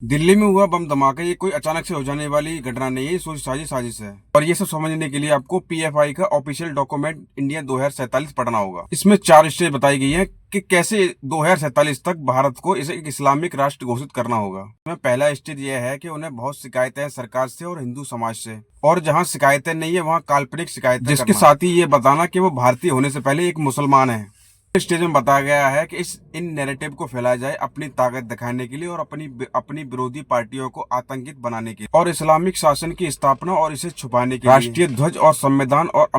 दिल्ली में हुआ बम धमाका ये कोई अचानक से हो जाने वाली घटना नहीं है, ये सोच साजी साजिश है। और ये सब समझने के लिए आपको पीएफआई का ऑफिशियल डॉक्यूमेंट इंडिया 2047 पढ़ना होगा। इसमें 4 स्टेज बताई गई है कि कैसे 2047 तक भारत को इसे एक इस्लामिक राष्ट्र घोषित करना होगा। इसमें पहला स्टेज यह है कि उन्हें बहुत शिकायतें हैं सरकार से और हिंदू समाज से, और जहाँ शिकायतें नहीं है वहाँ काल्पनिक शिकायतें, जिसके साथ ही ये बताना कि वो भारतीय होने से पहले एक मुसलमान है। स्टेज में बताया गया है कि इन नैरेटिव को फैलाया जाए अपनी ताकत दिखाने के लिए और अपनी विरोधी पार्टियों को आतंकित बनाने के लिए, और इस्लामिक शासन की स्थापना और इसे छुपाने के लिए राष्ट्रीय ध्वज और संविधान और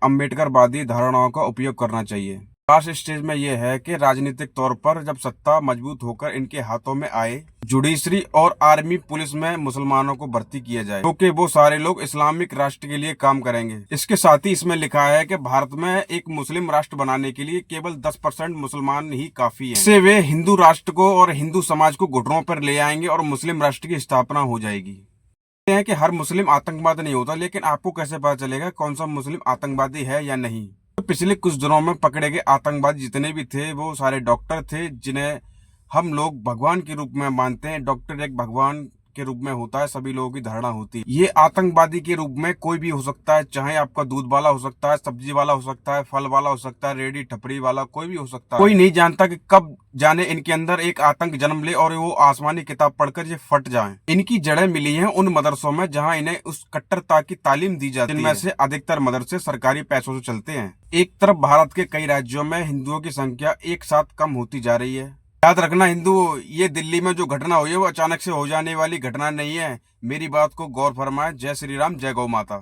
अम्बेडकरवादी धारणाओं का उपयोग करना चाहिए। लास्ट स्टेज में यह है कि राजनीतिक तौर पर जब सत्ता मजबूत होकर इनके हाथों में आए, जुडिशरी और आर्मी पुलिस में मुसलमानों को भर्ती किया जाए, क्योंकि वो सारे लोग इस्लामिक राष्ट्र के लिए काम करेंगे। इसके साथ ही इसमें लिखा है कि भारत में एक मुस्लिम राष्ट्र बनाने के लिए केवल 10% मुसलमान ही काफी हैं। इससे वे हिंदू राष्ट्र को और हिंदू समाज को घुटनों पर ले आएंगे और मुस्लिम राष्ट्र की स्थापना हो जाएगी। है कि हर मुस्लिम आतंकवादी नहीं होता, लेकिन आपको कैसे पता चलेगा कौन सा मुस्लिम आतंकवादी है या नहीं? तो पिछले कुछ दिनों में पकड़े गए आतंकवादी जितने भी थे वो सारे डॉक्टर थे, जिन्हें हम लोग भगवान के रूप में मानते हैं। डॉक्टर एक भगवान के रूप में होता है, सभी लोगों की धारणा होती है। ये आतंकवादी के रूप में कोई भी हो सकता है, चाहे आपका दूध वाला हो सकता है, सब्जी वाला हो सकता है, फल वाला हो सकता है, रेडी ठपड़ी वाला, कोई भी हो सकता है। कोई नहीं जानता कि कब जाने इनके अंदर एक आतंक जन्म ले और वो आसमानी किताब पढ़कर ये फट जाएं। इनकी जड़ें मिली हैं उन मदरसों में जहां इन्हें उस कट्टरता की तालीम दी जाती है, जिनमें से अधिकतर मदरसे सरकारी पैसों से चलते हैं। एक तरफ भारत के कई राज्यों में हिंदुओं की संख्या एक साथ कम होती जा रही है। याद रखना हिंदू, ये दिल्ली में जो घटना हुई है वो अचानक से हो जाने वाली घटना नहीं है। मेरी बात को गौर फरमाए। जय श्री राम, जय गौ माता।